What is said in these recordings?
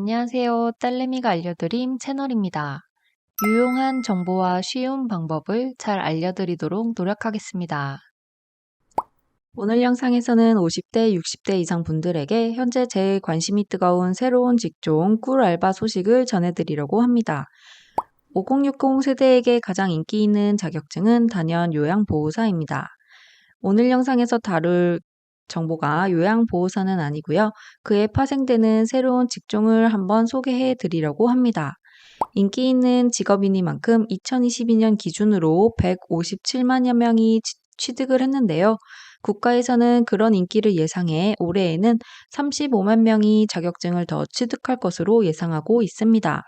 안녕하세요. 딸내미가 알려드림 채널입니다. 유용한 정보와 쉬운 방법을 잘 알려드리도록 노력하겠습니다. 오늘 영상에서는 50대, 60대 이상 분들에게 현재 제일 관심이 뜨거운 새로운 직종 꿀 알바 소식을 전해드리려고 합니다. 5060 세대에게 가장 인기 있는 자격증은 단연 요양보호사입니다. 오늘 영상에서 다룰 정보가 요양보호사는 아니고요. 그에 파생되는 새로운 직종을 한번 소개해 드리려고 합니다. 인기 있는 직업이니만큼 2022년 기준으로 157만여 명이 취득을 했는데요. 국가에서는 그런 인기를 예상해 올해에는 35만 명이 자격증을 더 취득할 것으로 예상하고 있습니다.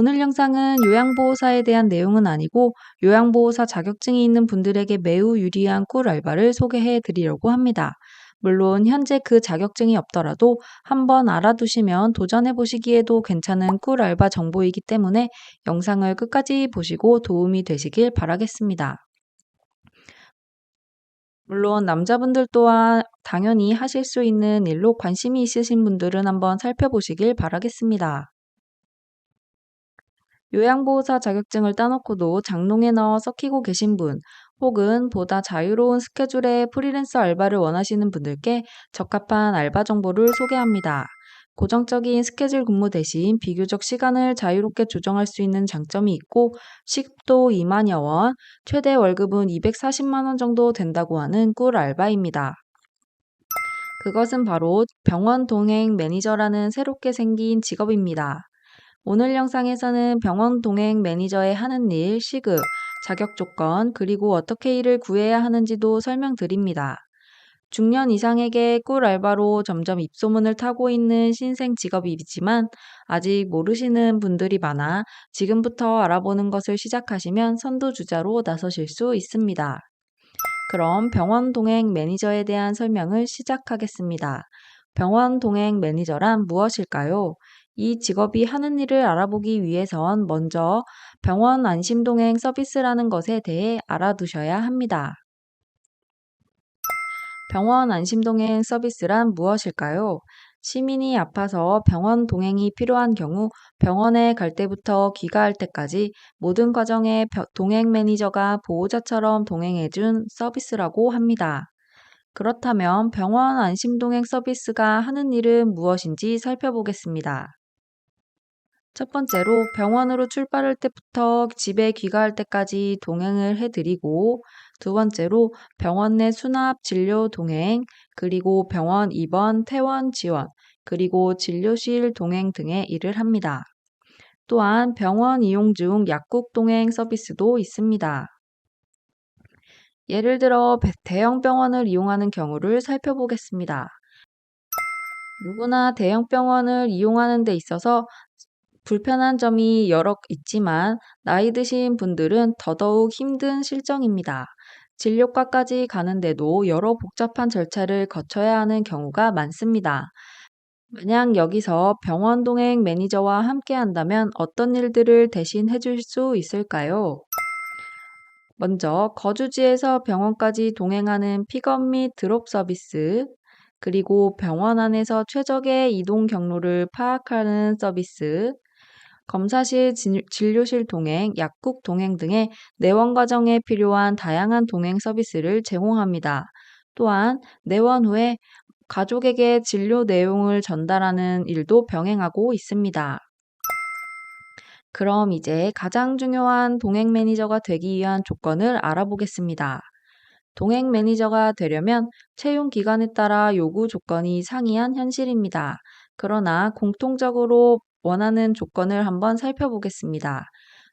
오늘 영상은 요양보호사에 대한 내용은 아니고 요양보호사 자격증이 있는 분들에게 매우 유리한 꿀 알바를 소개해 드리려고 합니다. 물론 현재 그 자격증이 없더라도 한번 알아두시면 도전해 보시기에도 괜찮은 꿀 알바 정보이기 때문에 영상을 끝까지 보시고 도움이 되시길 바라겠습니다. 물론 남자분들 또한 당연히 하실 수 있는 일로 관심이 있으신 분들은 한번 살펴보시길 바라겠습니다. 요양보호사 자격증을 따놓고도 장롱에 넣어 썩히고 계신 분, 혹은 보다 자유로운 스케줄의 프리랜서 알바를 원하시는 분들께 적합한 알바 정보를 소개합니다. 고정적인 스케줄 근무 대신 비교적 시간을 자유롭게 조정할 수 있는 장점이 있고 시급도 2만여 원, 최대 월급은 240만 원 정도 된다고 하는 꿀 알바입니다. 그것은 바로 병원 동행 매니저라는 새롭게 생긴 직업입니다. 오늘 영상에서는 병원 동행 매니저의 하는 일, 시급, 자격 조건, 그리고 어떻게 일을 구해야 하는지도 설명드립니다. 중년 이상에게 꿀 알바로 점점 입소문을 타고 있는 신생 직업이지만 아직 모르시는 분들이 많아 지금부터 알아보는 것을 시작하시면 선두주자로 나서실 수 있습니다. 그럼 병원 동행 매니저에 대한 설명을 시작하겠습니다. 병원 동행 매니저란 무엇일까요? 이 직업이 하는 일을 알아보기 위해선 먼저 병원 안심동행 서비스라는 것에 대해 알아두셔야 합니다. 병원 안심동행 서비스란 무엇일까요? 시민이 아파서 병원 동행이 필요한 경우 병원에 갈 때부터 귀가할 때까지 모든 과정에 동행 매니저가 보호자처럼 동행해준 서비스라고 합니다. 그렇다면 병원 안심동행 서비스가 하는 일은 무엇인지 살펴보겠습니다. 첫 번째로 병원으로 출발할 때부터 집에 귀가할 때까지 동행을 해드리고, 두 번째로 병원 내 수납 진료 동행, 그리고 병원 입원, 퇴원 지원, 그리고 진료실 동행 등의 일을 합니다. 또한 병원 이용 중 약국 동행 서비스도 있습니다. 예를 들어 대형 병원을 이용하는 경우를 살펴보겠습니다. 누구나 대형 병원을 이용하는 데 있어서 불편한 점이 여러 있지만 나이 드신 분들은 더더욱 힘든 실정입니다. 진료과까지 가는데도 여러 복잡한 절차를 거쳐야 하는 경우가 많습니다. 만약 여기서 병원 동행 매니저와 함께 한다면 어떤 일들을 대신 해줄 수 있을까요? 먼저 거주지에서 병원까지 동행하는 픽업 및 드롭 서비스, 그리고 병원 안에서 최적의 이동 경로를 파악하는 서비스, 검사실, 진료실 동행, 약국 동행 등의 내원 과정에 필요한 다양한 동행 서비스를 제공합니다. 또한 내원 후에 가족에게 진료 내용을 전달하는 일도 병행하고 있습니다. 그럼 이제 가장 중요한 동행 매니저가 되기 위한 조건을 알아보겠습니다. 동행 매니저가 되려면 채용 기간에 따라 요구 조건이 상이한 현실입니다. 그러나 공통적으로 원하는 조건을 한번 살펴보겠습니다.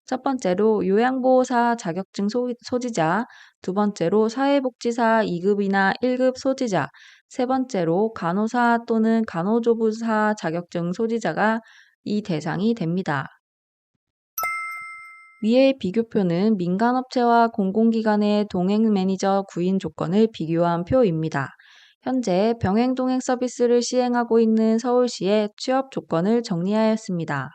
첫 번째로 요양보호사 자격증 소지자, 두 번째로 사회복지사 2급이나 1급 소지자, 세 번째로 간호사 또는 간호조무사 자격증 소지자가 이 대상이 됩니다. 위의 비교표는 민간업체와 공공기관의 동행 매니저 구인 조건을 비교한 표입니다. 현재 병행동행 서비스를 시행하고 있는 서울시의 취업 조건을 정리하였습니다.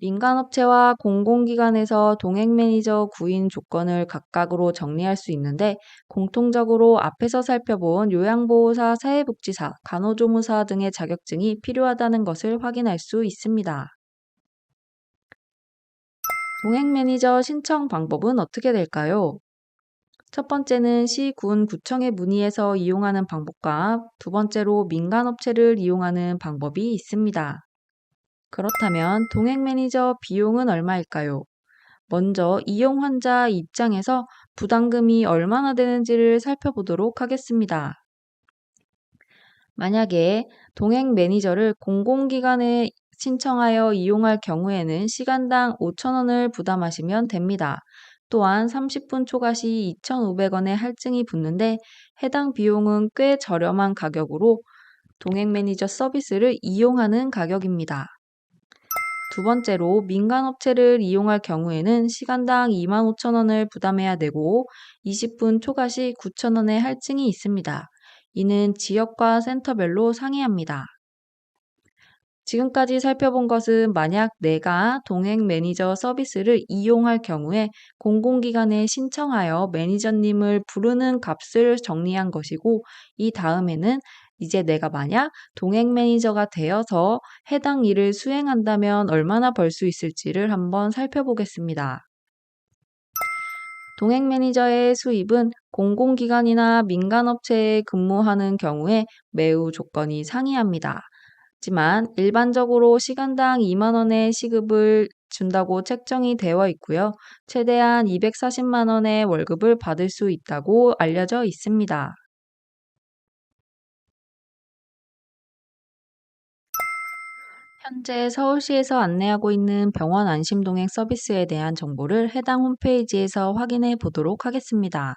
민간업체와 공공기관에서 동행 매니저 구인 조건을 각각으로 정리할 수 있는데 공통적으로 앞에서 살펴본 요양보호사, 사회복지사, 간호조무사 등의 자격증이 필요하다는 것을 확인할 수 있습니다. 동행 매니저 신청 방법은 어떻게 될까요? 첫 번째는 시, 군, 구청에 문의해서 이용하는 방법과 두 번째로 민간업체를 이용하는 방법이 있습니다. 그렇다면 동행 매니저 비용은 얼마일까요? 먼저 이용 환자 입장에서 부담금이 얼마나 되는지를 살펴보도록 하겠습니다. 만약에 동행 매니저를 공공기관에 신청하여 이용할 경우에는 시간당 5,000원을 부담하시면 됩니다. 또한 30분 초과 시 2,500원의 할증이 붙는데 해당 비용은 꽤 저렴한 가격으로 동행 매니저 서비스를 이용하는 가격입니다. 두 번째로 민간업체를 이용할 경우에는 시간당 25,000원을 부담해야 되고 20분 초과 시 9,000원의 할증이 있습니다. 이는 지역과 센터별로 상이합니다. 지금까지 살펴본 것은 만약 내가 동행 매니저 서비스를 이용할 경우에 공공기관에 신청하여 매니저님을 부르는 값을 정리한 것이고 이 다음에는 이제 내가 만약 동행 매니저가 되어서 해당 일을 수행한다면 얼마나 벌 수 있을지를 한번 살펴보겠습니다. 동행 매니저의 수입은 공공기관이나 민간업체에 근무하는 경우에 매우 조건이 상이합니다. 하지만 일반적으로 시간당 2만 원의 시급을 준다고 책정이 되어 있고요. 최대한 240만 원의 월급을 받을 수 있다고 알려져 있습니다. 현재 서울시에서 안내하고 있는 병원 안심동행 서비스에 대한 정보를 해당 홈페이지에서 확인해 보도록 하겠습니다.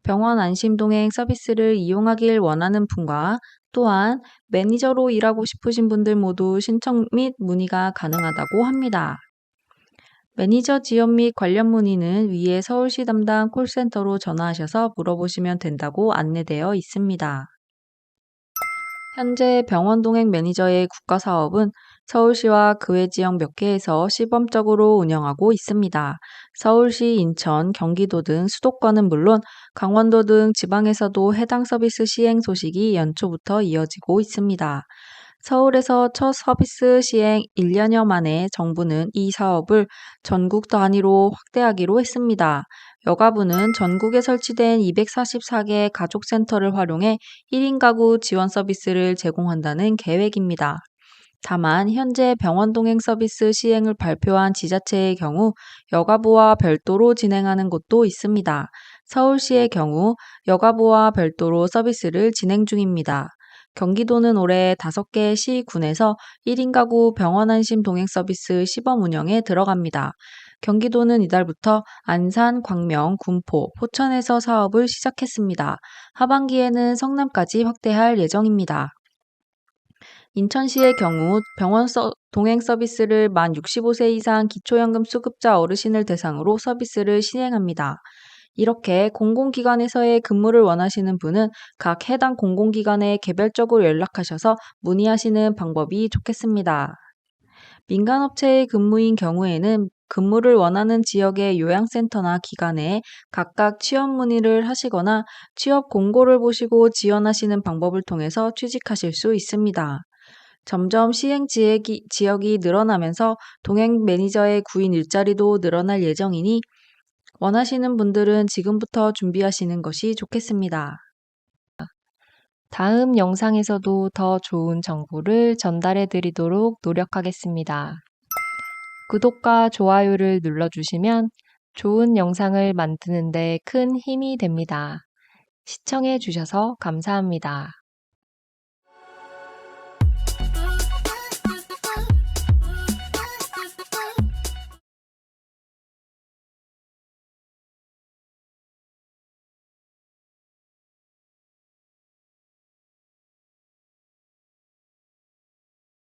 병원 안심동행 서비스를 이용하길 원하는 분과 또한 매니저로 일하고 싶으신 분들 모두 신청 및 문의가 가능하다고 합니다. 매니저 지원 및 관련 문의는 위에 서울시 담당 콜센터로 전화하셔서 물어보시면 된다고 안내되어 있습니다. 현재 병원 동행 매니저의 국가사업은 서울시와 그 외 지역 몇 개에서 시범적으로 운영하고 있습니다. 서울시, 인천, 경기도 등 수도권은 물론 강원도 등 지방에서도 해당 서비스 시행 소식이 연초부터 이어지고 있습니다. 서울에서 첫 서비스 시행 1년여 만에 정부는 이 사업을 전국 단위로 확대하기로 했습니다. 여가부는 전국에 설치된 244개 가족센터를 활용해 1인 가구 지원 서비스를 제공한다는 계획입니다. 다만 현재 병원 동행 서비스 시행을 발표한 지자체의 경우 여가부와 별도로 진행하는 곳도 있습니다. 서울시의 경우 여가부와 별도로 서비스를 진행 중입니다. 경기도는 올해 5개 시, 군에서 1인 가구 병원 안심 동행 서비스 시범 운영에 들어갑니다. 경기도는 이달부터 안산, 광명, 군포, 포천에서 사업을 시작했습니다. 하반기에는 성남까지 확대할 예정입니다. 인천시의 경우 병원 동행 서비스를 만 65세 이상 기초연금 수급자 어르신을 대상으로 서비스를 시행합니다. 이렇게 공공기관에서의 근무를 원하시는 분은 각 해당 공공기관에 개별적으로 연락하셔서 문의하시는 방법이 좋겠습니다. 민간업체의 근무인 경우에는 근무를 원하는 지역의 요양센터나 기관에 각각 취업 문의를 하시거나 취업 공고를 보시고 지원하시는 방법을 통해서 취직하실 수 있습니다. 점점 시행 지역이 늘어나면서 동행 매니저의 구인 일자리도 늘어날 예정이니 원하시는 분들은 지금부터 준비하시는 것이 좋겠습니다. 다음 영상에서도 더 좋은 정보를 전달해 드리도록 노력하겠습니다. 구독과 좋아요를 눌러주시면 좋은 영상을 만드는 데 큰 힘이 됩니다. 시청해 주셔서 감사합니다.